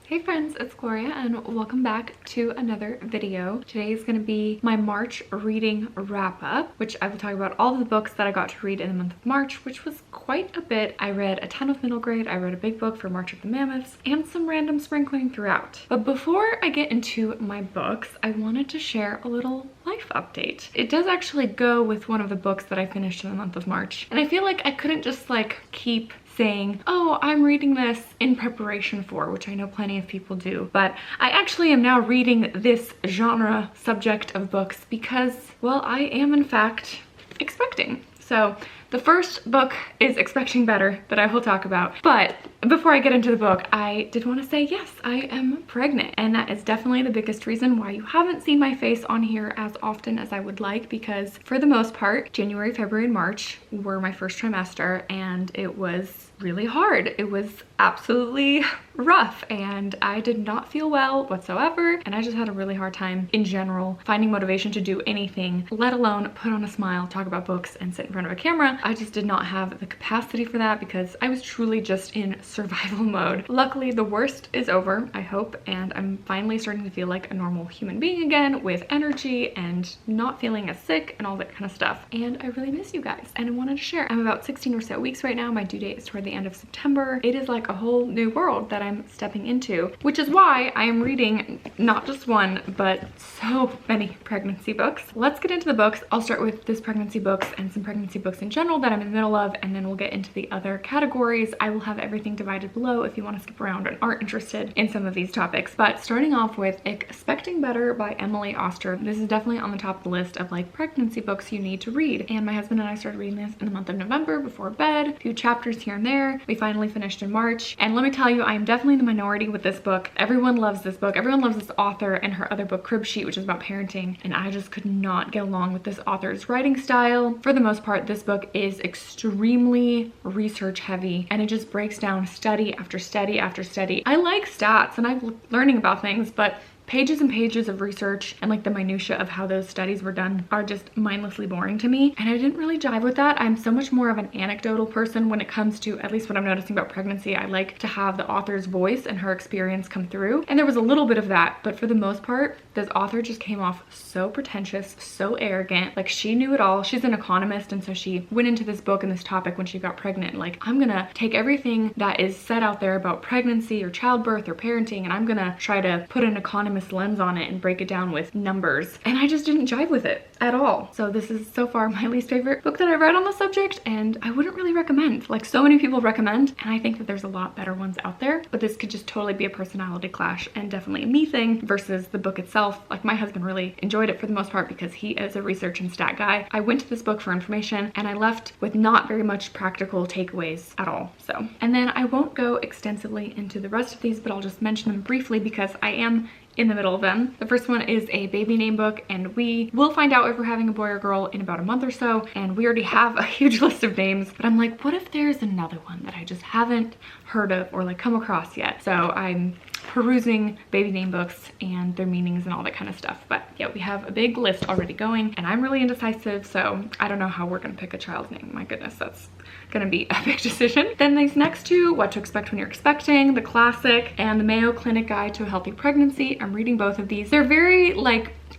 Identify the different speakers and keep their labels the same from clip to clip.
Speaker 1: Hey friends, it's Gloria and welcome back to another video. Today is going to be my March reading wrap up, which I will talk about all of the books that I got to read in the month of March, which was quite a bit. I read a ton of middle grade, I read a big book for March of the Mammoths, and some random sprinkling throughout. But before I get into my books, I wanted to share a little life update. It does actually go with one of the books that I finished in the month of March, and I feel like I couldn't just keep saying, oh, I'm reading this in preparation for, which I know plenty of people do, but I actually am now reading this genre subject of books because, well, I am in fact expecting. So the first book is Expecting Better that I will talk about, but before I get into the book, I did want to say, yes, I am pregnant, and that is definitely the biggest reason why you haven't seen my face on here as often as I would like, because for the most part, January, February, and March were my first trimester, and it was really hard. It was absolutely rough, and I did not feel well whatsoever, and I just had a really hard time in general finding motivation to do anything, let alone put on a smile, talk about books, and sit in front of a camera. I just did not have the capacity for that because I was truly just in survival mode. Luckily, the worst is over, I hope, and I'm finally starting to feel like a normal human being again with energy and not feeling as sick and all that kind of stuff. And I really miss you guys, and I wanted to share. I'm about 16 or so weeks right now. My due date is toward the end of September. It is like a whole new world that I'm stepping into, which is why I am reading not just one, but so many pregnancy books. Let's get into the books. I'll start with this pregnancy books and some pregnancy books in general that I'm in the middle of, and then we'll get into the other categories. I will have everything divided below if you want to skip around and aren't interested in some of these topics. But starting off with Expecting Better by Emily Oster. This is definitely on the top of the list of pregnancy books you need to read. And my husband and I started reading this in the month of November before bed, a few chapters here and there. We finally finished in March. And let me tell you, I am definitely in the minority with this book. Everyone loves this book. Everyone loves this author and her other book, Crib Sheet, which is about parenting. And I just could not get along with this author's writing style. For the most part, this book is extremely research heavy, and it just breaks down study after study after study. I like stats and I'm learning about things, but pages and pages of research and the minutia of how those studies were done are just mindlessly boring to me, and I didn't really jive with that. I'm so much more of an anecdotal person when it comes to, at least what I'm noticing about pregnancy. I like to have the author's voice and her experience come through, and there was a little bit of that, but for the most part, this author just came off so pretentious, so arrogant, like she knew it all. She's an economist, and so she went into this book and this topic when she got pregnant, I'm gonna take everything that is said out there about pregnancy or childbirth or parenting, and I'm gonna try to put an economist lens on it and break it down with numbers, and I just didn't jive with it at all. So this is so far my least favorite book that I read on the subject, and I wouldn't really recommend. So many people recommend, and I think that there's a lot better ones out there, but this could just totally be a personality clash and definitely a me thing versus the book itself. My husband really enjoyed it for the most part because he is a research and stat guy. I went to this book for information, and I left with not very much practical takeaways at all. So, and then I won't go extensively into the rest of these, but I'll just mention them briefly because I am in the middle of them. The first one is a baby name book, and we will find out if we're having a boy or girl in about a month or so, and we already have a huge list of names, but I'm like, what if there's another one that I just haven't heard of or come across yet? So I'm perusing baby name books and their meanings and all that kind of stuff. But yeah, we have a big list already going, and I'm really indecisive, so I don't know how we're gonna pick a child's name. My goodness, that's gonna be a big decision. Then these next two, What to Expect When You're Expecting, the classic, and the Mayo Clinic Guide to a Healthy Pregnancy. I'm reading both of these. They're very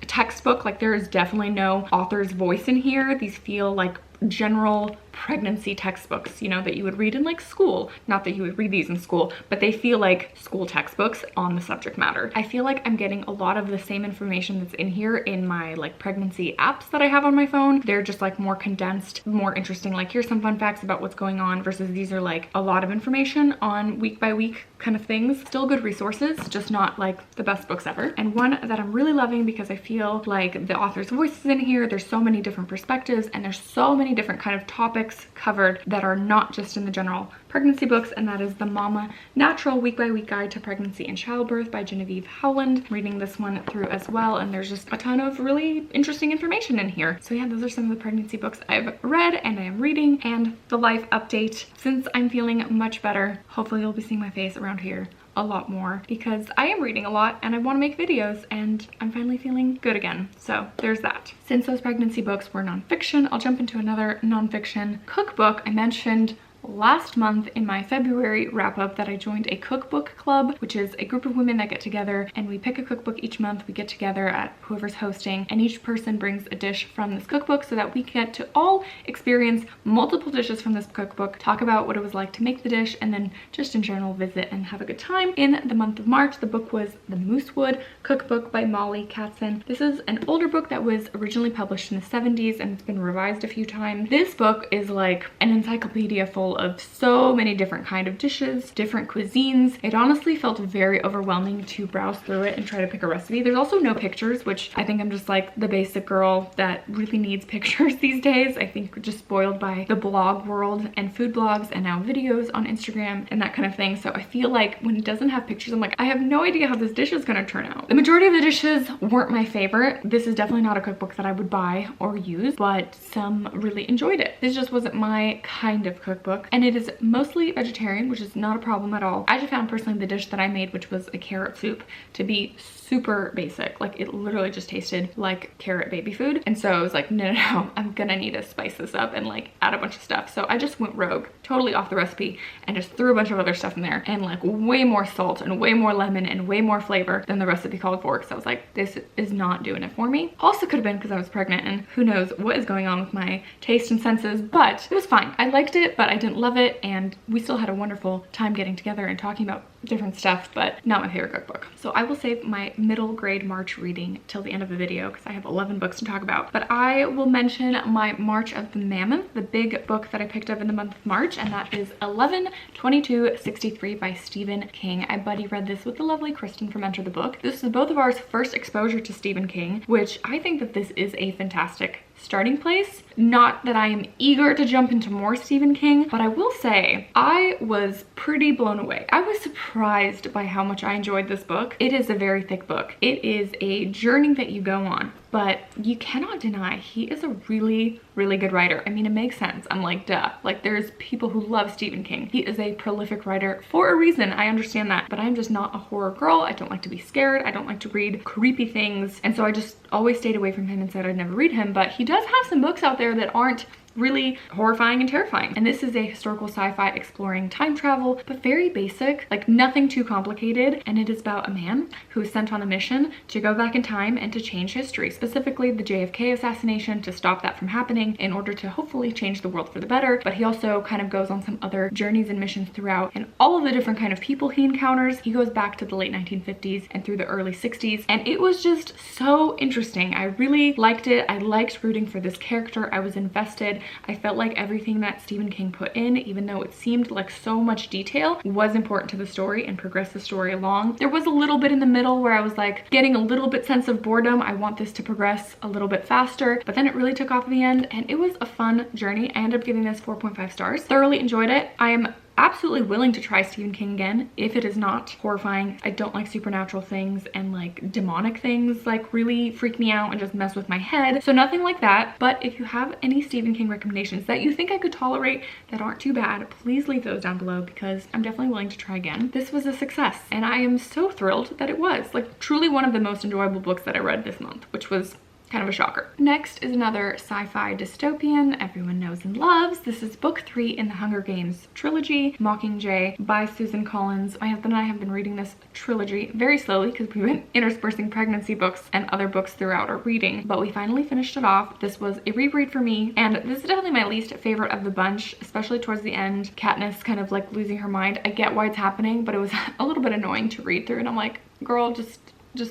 Speaker 1: textbook, there is definitely no author's voice in here. These feel like general pregnancy textbooks, that you would read in school. Not that you would read these in school, but they feel like school textbooks on the subject matter. I feel like I'm getting a lot of the same information that's in here in my pregnancy apps that I have on my phone. They're just more condensed, more interesting, here's some fun facts about what's going on, versus these are a lot of information on week by week kind of things. Still good resources, just not the best books ever. And one that I'm really loving because I feel like the author's voice is in here. There's so many different perspectives, and there's so many different kind of topics covered that are not just in the general pregnancy books, and that is the Mama Natural Week by Week Guide to Pregnancy and Childbirth by Genevieve Howland. I'm reading this one through as well, and there's just a ton of really interesting information in here. So yeah, those are some of the pregnancy books I've read and I am reading, and the life update. Since I'm feeling much better, hopefully you'll be seeing my face around here a lot more because I am reading a lot and I want to make videos, and I'm finally feeling good again. So there's that. Since those pregnancy books were nonfiction, I'll jump into another nonfiction cookbook. I mentioned last month in my February wrap up that I joined a cookbook club, which is a group of women that get together and we pick a cookbook each month. We get together at whoever's hosting and each person brings a dish from this cookbook so that we get to all experience multiple dishes from this cookbook, talk about what it was like to make the dish, and then just in general visit and have a good time. In the month of March, the book was The Moosewood Cookbook by Molly Katzen. This is an older book that was originally published in the 70s and it's been revised a few times. This book is like an encyclopedia full of so many different kind of dishes, different cuisines. It honestly felt very overwhelming to browse through it and try to pick a recipe. There's also no pictures, which I think I'm just like the basic girl that really needs pictures these days. I think we're just spoiled by the blog world and food blogs and now videos on Instagram and that kind of thing. So I feel like when it doesn't have pictures, I'm like, I have no idea how this dish is gonna turn out. The majority of the dishes weren't my favorite. This is definitely not a cookbook that I would buy or use, but some really enjoyed it. This just wasn't my kind of cookbook, and it is mostly vegetarian, which is not a problem at all. I just found personally the dish that I made, which was a carrot soup, to be super basic. Like it literally just tasted like carrot baby food. And so I was like, no, I'm gonna need to spice this up and like add a bunch of stuff. So I just went rogue, totally off the recipe, and just threw a bunch of other stuff in there and like way more salt and way more lemon and way more flavor than the recipe called for. Because I was like, this is not doing it for me. Also could have been because I was pregnant and who knows what is going on with my taste and senses, but it was fine. I liked it, but I didn't love it. And we still had a wonderful time getting together and talking about different stuff, but not my favorite cookbook. So I will save my middle grade March reading till the end of the video because I have 11 books to talk about. But I will mention my March of the Mammoth, the big book that I picked up in the month of March, and that is 11/22/63 by Stephen King. I buddy read this with the lovely Kristen from Enter the Book. This is both of ours first exposure to Stephen King, which I think that this is a fantastic starting place. Not that I am eager to jump into more Stephen King, but I will say I was pretty blown away. I was surprised by how much I enjoyed this book. It is a very thick book. It is a journey that you go on, but you cannot deny he is a really good writer. I mean, it makes sense. I'm like, duh. Like there's people who love Stephen King. He is a prolific writer for a reason. I understand that, but I'm just not a horror girl. I don't like to be scared. I don't like to read creepy things. And so I just always stayed away from him and said I'd never read him, but he does have some books out there that aren't really horrifying and terrifying. And this is a historical sci-fi exploring time travel, but very basic, like nothing too complicated. And it is about a man who is sent on a mission to go back in time and to change history, specifically the JFK assassination, to stop that from happening in order to hopefully change the world for the better. But he also kind of goes on some other journeys and missions throughout, and all of the different kind of people he encounters. He goes back to the late 1950s and through the early 60s, and it was just so interesting. I really liked it. I liked rooting for this character. I was invested. I felt like everything that Stephen King put in, even though it seemed like so much detail, was important to the story and progressed the story along. There was a little bit in the middle where I was like getting a little bit sense of boredom. I want this to progress a little bit faster, but then it really took off at the end and it was a fun journey. I ended up giving this 4.5 stars. Thoroughly enjoyed it. I am absolutely willing to try Stephen King again if it is not horrifying. I don't like supernatural things, and like demonic things like really freak me out and just mess with my head. So nothing like that. But if you have any Stephen King recommendations that you think I could tolerate that aren't too bad, please leave those down below because I'm definitely willing to try again. This was a success and I am so thrilled that it was. Like truly one of the most enjoyable books that I read this month, which was kind of a shocker. Next is another sci-fi dystopian everyone knows and loves. This is book 3 in the Hunger Games trilogy, Mockingjay by Susan Collins. My husband and I have been reading this trilogy very slowly because we've been interspersing pregnancy books and other books throughout our reading, but we finally finished it off. This was a reread for me, and this is definitely my least favorite of the bunch, especially towards the end. Katniss kind of like losing her mind. I get why it's happening, but it was a little bit annoying to read through, and I'm like, girl, just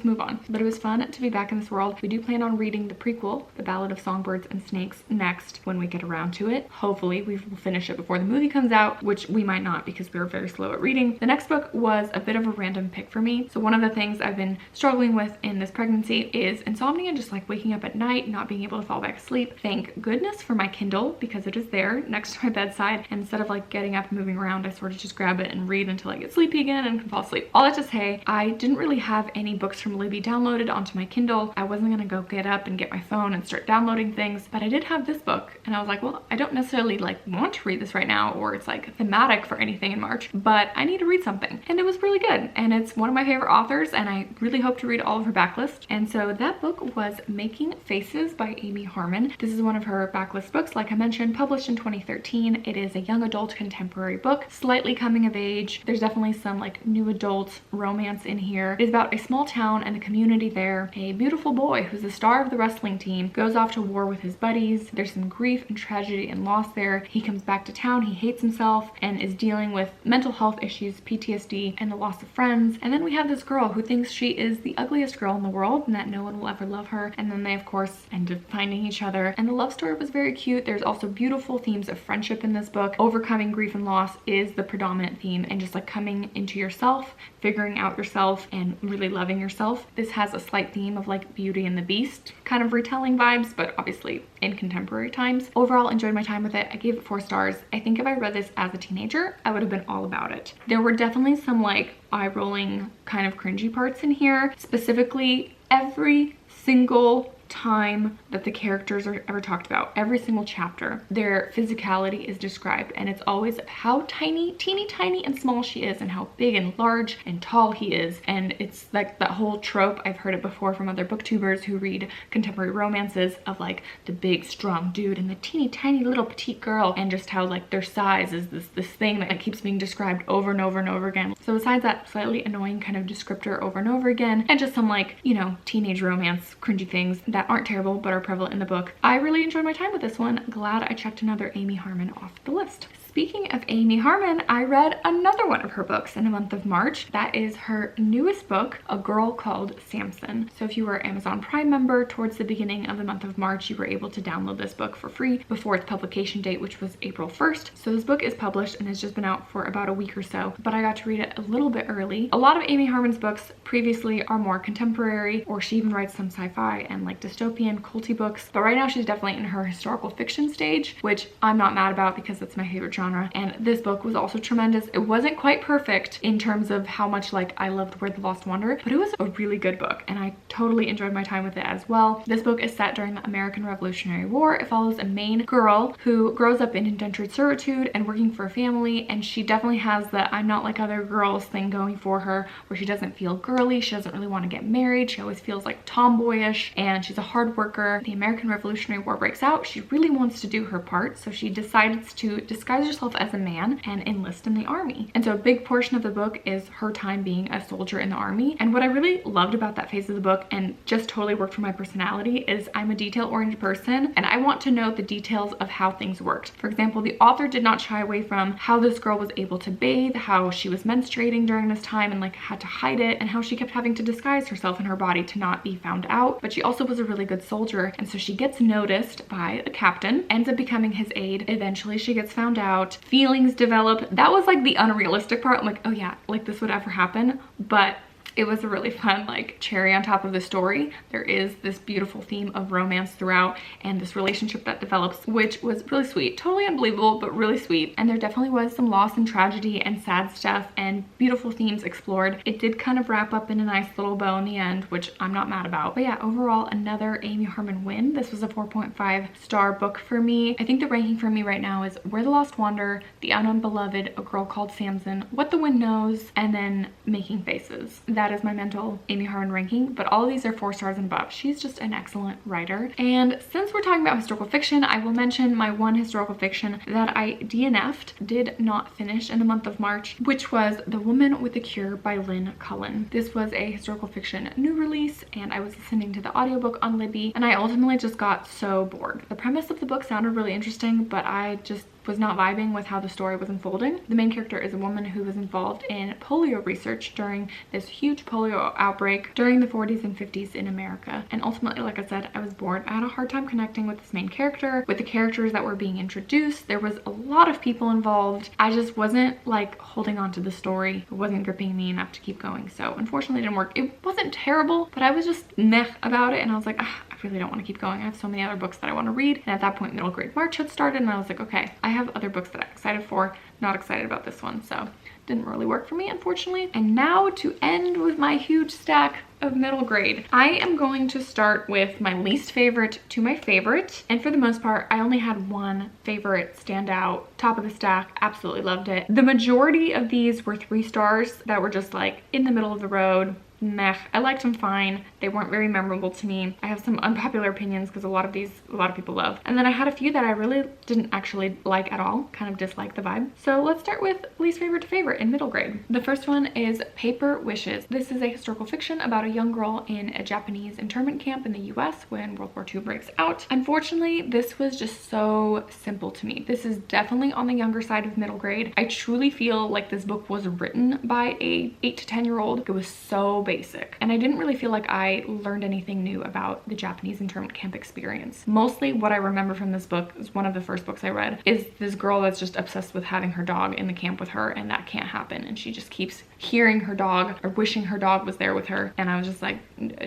Speaker 1: move on. But it was fun to be back in this world. We do plan on reading the prequel, The Ballad of Songbirds and Snakes, next when we get around to it. Hopefully we will finish it before the movie comes out, which we might not because we were very slow at reading. The next book was a bit of a random pick for me. So one of the things I've been struggling with in this pregnancy is insomnia, just like waking up at night, not being able to fall back asleep. Thank goodness for my Kindle because it is there next to my bedside. And instead of like getting up and moving around, I sort of just grab it and read until I get sleepy again and can fall asleep. All that to say, I didn't really have any books books from Libby downloaded onto my Kindle. I wasn't gonna go get up and get my phone and start downloading things, but I did have this book and I was like, well, I don't necessarily like want to read this right now, or it's like thematic for anything in March, but I need to read something. And it was really good. And it's one of my favorite authors, and I really hope to read all of her backlist. And so that book was Making Faces by Amy Harmon. This is one of her backlist books, like I mentioned, published in 2013. It is a young adult contemporary book, slightly coming of age. There's definitely some like new adult romance in here. It is about a small town and the community there. A beautiful boy who's the star of the wrestling team goes off to war with his buddies. There's some grief and tragedy and loss there. He comes back to town, he hates himself and is dealing with mental health issues, PTSD, and the loss of friends. And then we have this girl who thinks she is the ugliest girl in the world and that no one will ever love her. And then they of course end up finding each other. And the love story was very cute. There's also beautiful themes of friendship in this book. Overcoming grief and loss is the predominant theme, and just like coming into yourself, figuring out yourself, and really loving yourself. This has a slight theme of like Beauty and the Beast kind of retelling vibes, but obviously in contemporary times. Overall, enjoyed my time with it. I gave it 4 stars. I think if I read this as a teenager, I would have been all about it. There were definitely some like eye-rolling kind of cringy parts in here. Specifically, every single time that the characters are ever talked about, every single chapter, their physicality is described, and it's always how tiny, teeny tiny and small she is, and how big and large and tall he is. And it's like that whole trope, I've heard it before from other booktubers who read contemporary romances, of like the big strong dude and the teeny tiny little petite girl, and just how like their size is this thing that like keeps being described over and over and over again. So besides that slightly annoying kind of descriptor over and over again, and just some like, you know, teenage romance cringy things that aren't terrible but are prevalent in the book, I really enjoyed my time with this one. Glad I checked another Amy Harmon off the list. Speaking of Amy Harmon, I read another one of her books in the month of March. That is her newest book, A Girl Called Samson. So if you were an Amazon Prime member, towards the beginning of the month of March, you were able to download this book for free before its publication date, which was April 1st. So this book is published and has just been out for about a week or so, but I got to read it a little bit early. A lot of Amy Harmon's books previously are more contemporary, or she even writes some sci-fi and like dystopian culty books, but right now she's definitely in her historical fiction stage, which I'm not mad about because it's my favorite genre. And this book was also tremendous. It wasn't quite perfect in terms of how much like I loved Where the Lost Wander, but it was a really good book and I totally enjoyed my time with it as well. This book is set during the American Revolutionary War. It follows a main girl who grows up in indentured servitude and working for a family, and she definitely has the I'm not like other girls thing going for her, where she doesn't feel girly, she doesn't really want to get married, she always feels like tomboyish, and she's a hard worker. The American Revolutionary War breaks out. She really wants to do her part, so she decides to disguise herself as a man and enlist in the army. And so a big portion of the book is her time being a soldier in the army. And what I really loved about that phase of the book, and just totally worked for my personality, is I'm a detail-oriented person and I want to know the details of how things worked. For example, the author did not shy away from how this girl was able to bathe, how she was menstruating during this time and like had to hide it, and how she kept having to disguise herself and her body to not be found out. But she also was a really good soldier, and so she gets noticed by a captain, ends up becoming his aide. Eventually she gets found out, feelings develop. That was like the unrealistic part. I'm like, oh yeah, like this would ever happen, but it was a really fun like cherry on top of the story. There is this beautiful theme of romance throughout and this relationship that develops, which was really sweet. Totally unbelievable, but really sweet. And there definitely was some loss and tragedy and sad stuff and beautiful themes explored. It did kind of wrap up in a nice little bow in the end, which I'm not mad about. But yeah, overall, another Amy Harmon win. This was a 4.5 star book for me. I think the ranking for me right now is Where the Lost Wander, The Unbeloved, A Girl Called Samson, What the Wind Knows, and then Making Faces. That is my mental Amy Harmon ranking, but all of these are 4 stars and above. She's just an excellent writer. And since we're talking about historical fiction, I will mention my one historical fiction that I DNF'd, did not finish in the month of March, which was The Woman with the Cure by Lynn Cullen. This was a historical fiction new release, and I was listening to the audiobook on Libby, and I ultimately just got so bored. The premise of the book sounded really interesting, but I just was not vibing with how the story was unfolding. The main character is a woman who was involved in polio research during this huge polio outbreak during the 40s and 50s in America. And ultimately, like I said, I was bored. I had a hard time connecting with this main character, with the characters that were being introduced. There was a lot of people involved. I just wasn't like holding on to the story. It wasn't gripping me enough to keep going. So unfortunately it didn't work. It wasn't terrible, but I was just meh about it. And I was like, I really don't want to keep going. I have so many other books that I want to read. And at that point, middle grade March had started, and I was like, okay, I have other books that I'm excited for not excited about this one, so didn't really work for me, unfortunately. And now to end with my huge stack of middle grade. I am going to start with my least favorite to my favorite. And for the most part, I only had one favorite stand out. Top of the stack, absolutely loved it. The majority of these were 3 stars that were just like in the middle of the road. Meh. I liked them fine. They weren't very memorable to me. I have some unpopular opinions because a lot of people love. And then I had a few that I really didn't actually like at all, kind of disliked the vibe. So let's start with least favorite to favorite in middle grade. The first one is Paper Wishes. This is a historical fiction about a young girl in a Japanese internment camp in the US when World War II breaks out. Unfortunately, this was just so simple to me. This is definitely on the younger side of middle grade. I truly feel like this book was written by a 8 to 10-year-old. It was so basic, and I didn't really feel like I learned anything new about the Japanese internment camp experience. Mostly what I remember from this book is one of the first books I read is this girl that's just obsessed with having her dog in the camp with her, and that can't happen, and she just keeps hearing her dog or wishing her dog was there with her, and I was just like,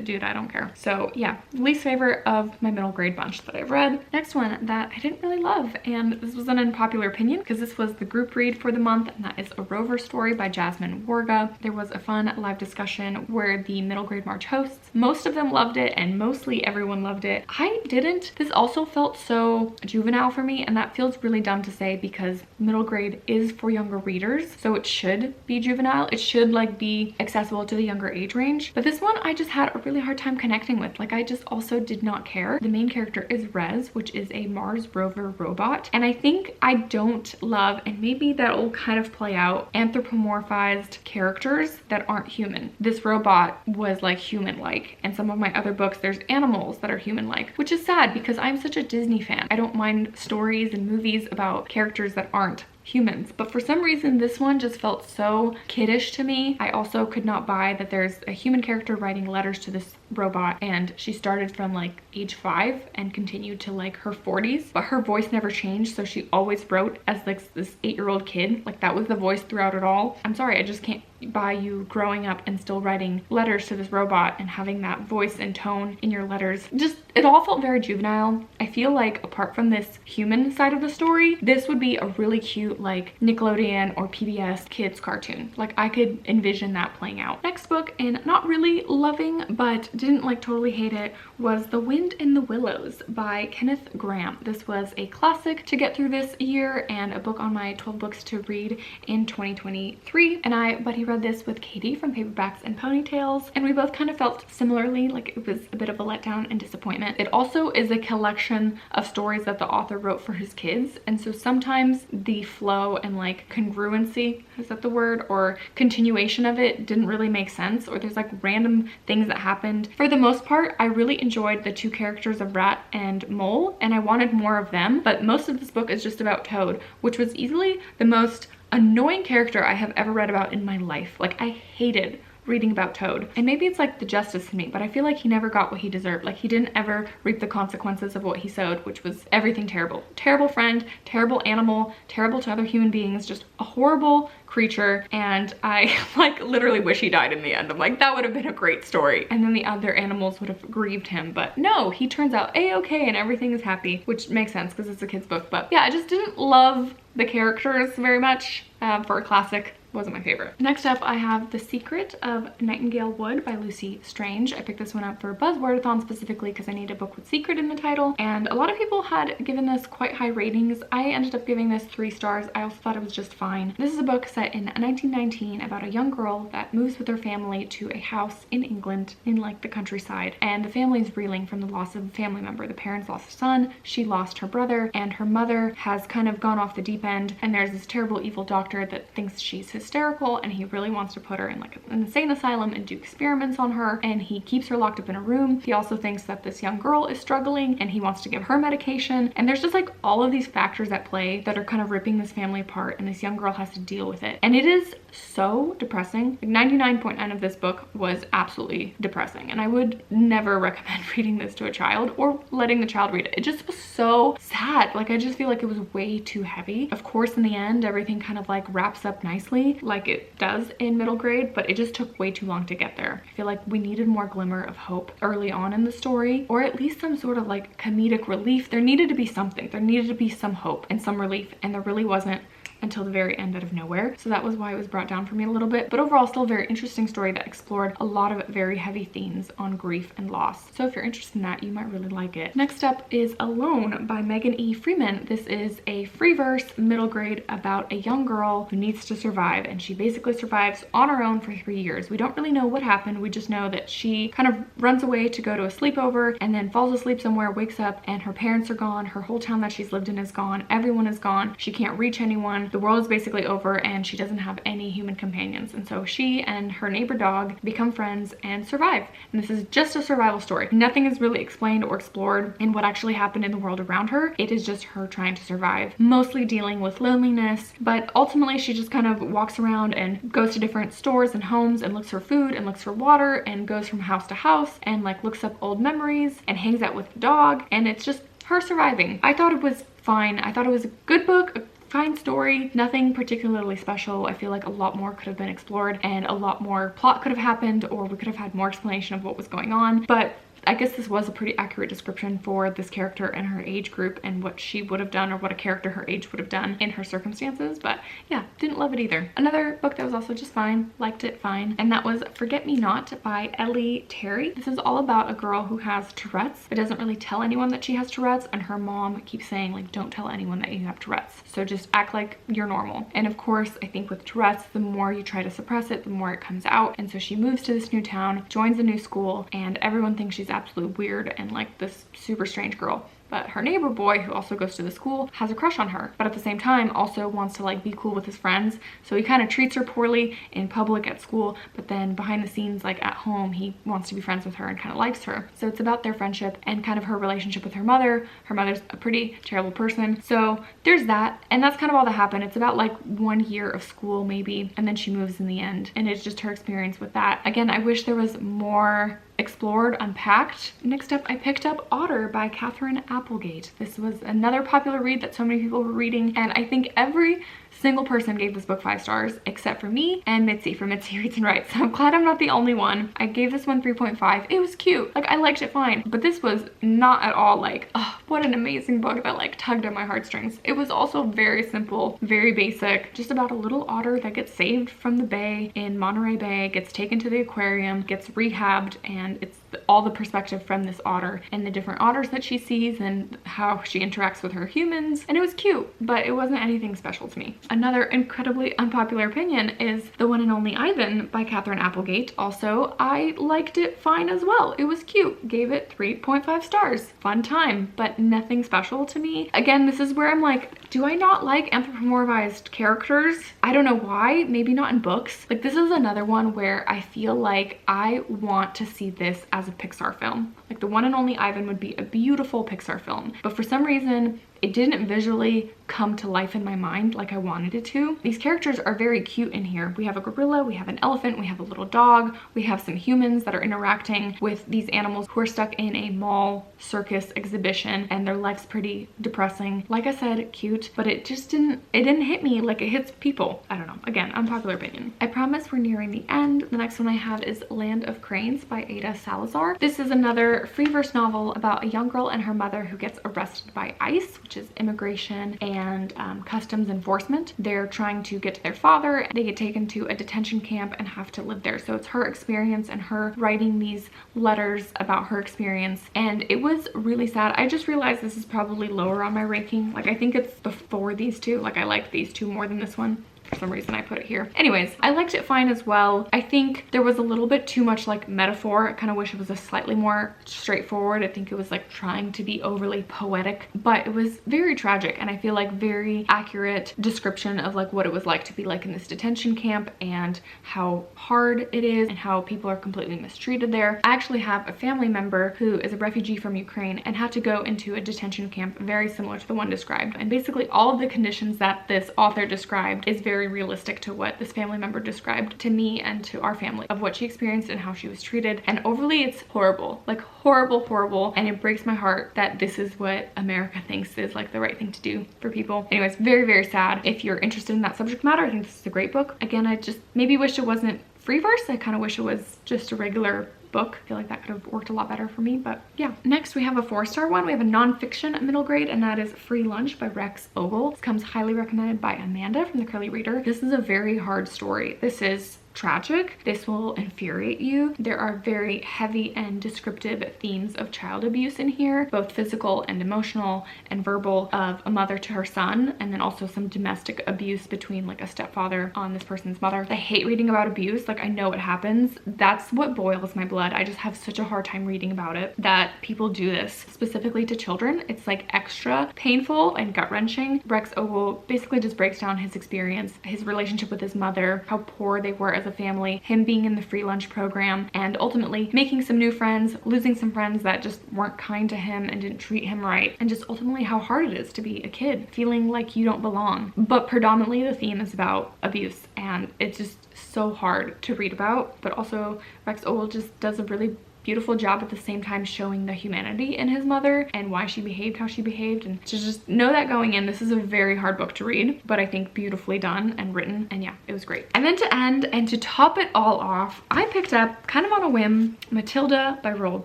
Speaker 1: dude, I don't care. So yeah, least favorite of my middle grade bunch that I've read. Next one that I didn't really love, and this was an unpopular opinion because this was the group read for the month, and that is A Rover Story by Jasmine Warga. There was a fun live discussion where the middle grade March hosts, most of them loved it and mostly everyone loved it. I didn't. This also felt so juvenile for me, and that feels really dumb to say because middle grade is for younger readers, so it should be juvenile. It should like be accessible to the younger age range, but this one I just had a really hard time connecting with. Like I just also did not care. The main character is Rez, which is a Mars rover robot, and I think I don't love, and maybe that will kind of play out, anthropomorphized characters that aren't human. This robot was like human-like, and some of my other books there's animals that are human-like, which is sad because I'm such a Disney fan. I don't mind stories and movies about characters that aren't humans, but for some reason this one just felt so kiddish to me. I also could not buy that there's a human character writing letters to this robot, and she started from like age 5 and continued to like her 40s, but her voice never changed, so she always wrote as like this 8-year-old kid. Like that was the voice throughout it all. I'm sorry, I just can't buy you growing up and still writing letters to this robot and having that voice and tone in your letters. Just, it all felt very juvenile. I feel like apart from this human side of the story, this would be a really cute like Nickelodeon or PBS kids cartoon. Like I could envision that playing out. Next book, and not really loving but didn't like totally hate it, was The Wind in the Willows by Kenneth Grahame. This was a classic to get through this year and a book on my 12 books to read in 2023, and I buddy read this with Katie from Paperbacks and Ponytails, and we both kind of felt similarly, like it was a bit of a letdown and disappointment. It also is a collection of stories that the author wrote for his kids, and so sometimes the flow and like congruency, is that the word, or continuation of it didn't really make sense, or there's like random things that happened. For the most part, I really enjoyed the 2 characters of Rat and Mole, and I wanted more of them, but most of this book is just about Toad, which was easily the most annoying character I have ever read about in my life. Like I hated reading about Toad, and maybe it's like the justice in me, but I feel like he never got what he deserved. Like he didn't ever reap the consequences of what he sowed, which was everything terrible. Terrible friend, terrible animal, terrible to other human beings, just a horrible creature, and I like literally wish he died in the end. I'm like, that would have been a great story, and then the other animals would have grieved him, but no, he turns out a-okay and everything is happy, which makes sense because it's a kid's book. But yeah, I just didn't love the characters very much. For a classic, wasn't my favorite. Next up, I have The Secret of Nightingale Wood by Lucy Strange. I picked this one up for Buzzwordathon specifically because I need a book with secret in the title, and a lot of people had given this quite high ratings. I ended up giving this 3 stars. I also thought it was just fine. This is a book set in 1919 about a young girl that moves with her family to a house in England in like the countryside, and the family is reeling from the loss of a family member. The parents lost a son, she lost her brother, and her mother has kind of gone off the deep end, and there's this terrible evil doctor that thinks she's hysterical, and he really wants to put her in like an insane asylum and do experiments on her, and he keeps her locked up in a room. He also thinks that this young girl is struggling and he wants to give her medication, and there's just like all of these factors at play that are kind of ripping this family apart, and this young girl has to deal with it, and it is so depressing. Like 99.9 of this book was absolutely depressing, and I would never recommend reading this to a child or letting the child read it. It just was so sad. Like I just feel like it was way too heavy. Of course, in the end, everything kind of like wraps up nicely like it does in middle grade, but it just took way too long to get there. I feel like we needed more glimmer of hope early on in the story, or at least some sort of like comedic relief. There needed to be something. There needed to be some hope and some relief, and there really wasn't. until the very end out of nowhere. So that was why it was brought down for me a little bit. But overall, still a very interesting story that explored a lot of very heavy themes on grief and loss. So if you're interested in that, you might really like it. Next up is Alone by Megan E. Freeman. This is a free verse, middle grade, about a young girl who needs to survive, and she basically survives on her own for 3 years. We don't really know what happened. We just know that she kind of runs away to go to a sleepover and then falls asleep somewhere, wakes up, and her parents are gone. Her whole town that she's lived in is gone. Everyone is gone. She can't reach anyone. The world is basically over, and she doesn't have any human companions. And so she and her neighbor dog become friends and survive. And this is just a survival story. Nothing is really explained or explored in what actually happened in the world around her. It is just her trying to survive, mostly dealing with loneliness, but ultimately she just kind of walks around and goes to different stores and homes and looks for food and looks for water and goes from house to house and like looks up old memories and hangs out with the dog, and it's just her surviving. I thought it was fine. I thought it was a good book, a fine story, nothing particularly special. I feel like a lot more could have been explored and a lot more plot could have happened, or we could have had more explanation of what was going on. But I guess this was a pretty accurate description for this character and her age group and what she would have done, or what a character her age would have done in her circumstances. But yeah, didn't love it either. Another book that was also just fine, liked it fine, and that was Forget Me Not by Ellie Terry. This is all about a girl who has Tourette's. It doesn't really tell anyone that she has Tourette's, and her mom keeps saying like, don't tell anyone that you have Tourette's. So just act like you're normal. And of course, I think with Tourette's, the more you try to suppress it, the more it comes out. And so she moves to this new town, joins a new school, and everyone thinks she's absolutely weird and like this super strange girl. But her neighbor boy, who also goes to the school, has a crush on her, but at the same time also wants to like be cool with his friends. So he kind of treats her poorly in public at school, but then behind the scenes, like at home, he wants to be friends with her and kind of likes her. So it's about their friendship and kind of her relationship with her mother. Her mother's a pretty terrible person. So there's that. And that's kind of all that happened. It's about like 1 year of school maybe, and then she moves in the end. And it's just her experience with that. Again, I wish there was more explored, unpacked. Next up, I picked up Otter by Katherine Applegate. This was another popular read that so many people were reading, and I think every single person gave this book 5 stars except for me and Mitzi from Mitzi Reads and Writes. So I'm glad I'm not the only one. I gave this one 3.5. It was cute. Like, I liked it fine, but this was not at all like, oh, what an amazing book that like tugged at my heartstrings. It was also very simple, very basic, just about a little otter that gets saved from the bay in Monterey Bay, gets taken to the aquarium, gets rehabbed, and it's all the perspective from this otter and the different otters that she sees and how she interacts with her humans. And it was cute, but it wasn't anything special to me. Another incredibly unpopular opinion is The One and Only Ivan by Katherine Applegate. Also, I liked it fine as well. It was cute. Gave it 3.5 stars. Fun time, but nothing special to me. Again, this is where I'm like, do I not like anthropomorphized characters? I don't know why. Maybe not in books. Like, this is another one where I feel like I want to see this as a Pixar film. Like, The One and Only Ivan would be a beautiful Pixar film, but for some reason it didn't visually come to life in my mind like I wanted it to. These characters are very cute in here. We have a gorilla, we have an elephant, we have a little dog, we have some humans that are interacting with these animals who are stuck in a mall circus exhibition, and their life's pretty depressing. Like I said, cute, but it didn't hit me like it hits people. I don't know. Again, unpopular opinion. I promise we're nearing the end. The next one I have is Land of Cranes by Ada Salazar. This is another free verse novel about a young girl and her mother who gets arrested by ICE, which is immigration and customs enforcement. They're trying to get to their father. They get taken to a detention camp and have to live there. So it's her experience and her writing these letters about her experience. And it was really sad. I just realized this is probably lower on my ranking. Like, I think it's before these two. Like, I like these two more than this one. For some reason I put it here. Anyways, I liked it fine as well. I think there was a little bit too much like metaphor. I kind of wish it was a slightly more straightforward. I think it was like trying to be overly poetic, but it was very tragic, and I feel like very accurate description of like what it was like to be like in this detention camp and how hard it is and how people are completely mistreated there. I actually have a family member who is a refugee from Ukraine and had to go into a detention camp very similar to the one described, and basically all of the conditions that this author described is very realistic to what this family member described to me and to our family, of what she experienced and how she was treated. And overly, it's horrible, like horrible, and it breaks my heart that this is what America thinks is like the right thing to do for people. Anyways, very sad. If you're interested in that subject matter, I think this is a great book. Again, I just maybe wish it wasn't free verse. I kind of wish it was just a regular book. I feel like that could have worked a lot better for me, but yeah. Next, we have a 4-star one. We have a nonfiction middle grade, and that is Free Lunch by Rex Ogle. This comes highly recommended by Amanda from the Curly Reader. This is a very hard story. This is tragic. This will infuriate you. There are very heavy and descriptive themes of child abuse in here, both physical and emotional and verbal, of a mother to her son, and then also some domestic abuse between like a stepfather on this person's mother. I hate reading about abuse. Like, I know it happens. That's what boils my blood. I just have such a hard time reading about it, that people do this specifically to children. It's like extra painful and gut-wrenching. Rex Ogle basically just breaks down his experience, his relationship with his mother, how poor they were as a family, him being in the free lunch program, and ultimately making some new friends, losing some friends that just weren't kind to him and didn't treat him right, and just ultimately how hard it is to be a kid, feeling like you don't belong. But predominantly the theme is about abuse, and it's just so hard to read about. But also Rex Ogle just does a really beautiful job at the same time showing the humanity in his mother and why she behaved how she behaved. And to just know that going in, this is a very hard book to read, but I think beautifully done and written, and yeah, it was great. And then to end and to top it all off, I picked up, kind of on a whim, Matilda by Roald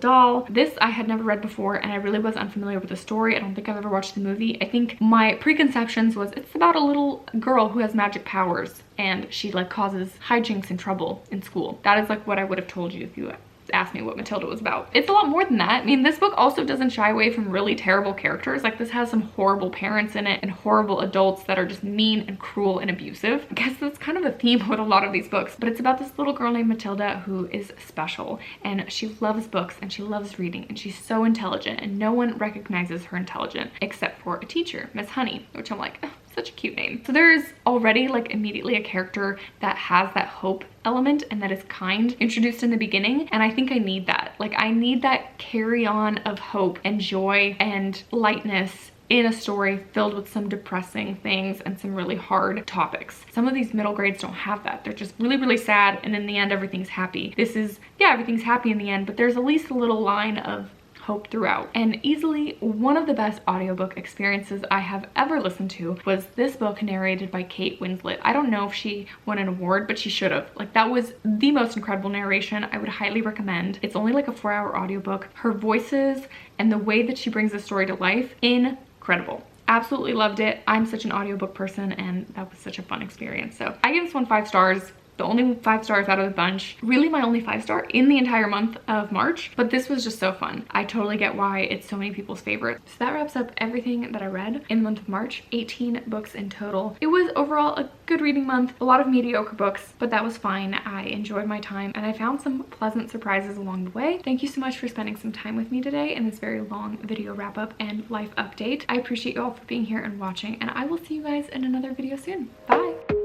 Speaker 1: Dahl. This I had never read before, and I really was unfamiliar with the story. I don't think I've ever watched the movie. I think my preconceptions was it's about a little girl who has magic powers, and she like causes hijinks and trouble in school. That is like what I would have told you if you asked me what Matilda was about. It's a lot more than that. I mean, this book also doesn't shy away from really terrible characters. Like, this has some horrible parents in it and horrible adults that are just mean and cruel and abusive. I guess that's kind of a theme with a lot of these books, but it's about this little girl named Matilda who is special, and she loves books and she loves reading, and she's so intelligent, and no one recognizes her intelligence except for a teacher, Miss Honey, which I'm like, oh, such a cute name. So there's already like immediately a character that has that hope element and that is kind introduced in the beginning, and I think I need that. Like, I need that carry on of hope and joy and lightness in a story filled with some depressing things and some really hard topics. Some of these middle grades don't have that. They're just really, really sad, and in the end everything's happy. This is, yeah, everything's happy in the end, but there's at least a little line of hope throughout. And easily one of the best audiobook experiences I have ever listened to was this book narrated by Kate Winslet. I don't know if she won an award, but she should have. Like, that was the most incredible narration. I would highly recommend. It's only like a 4-hour audiobook. Her voices and the way that she brings the story to life, incredible. Absolutely loved it. I'm such an audiobook person, and that was such a fun experience. So I give this one 5 stars. The only 5 stars out of the bunch. Really my only 5-star in the entire month of March, but this was just so fun. I totally get why it's so many people's favorite. So that wraps up everything that I read in the month of March. 18 books in total. It was overall a good reading month. A lot of mediocre books, but that was fine. I enjoyed my time, and I found some pleasant surprises along the way. Thank you so much for spending some time with me today in this very long video wrap up and life update. I appreciate you all for being here and watching, and I will see you guys in another video soon. Bye!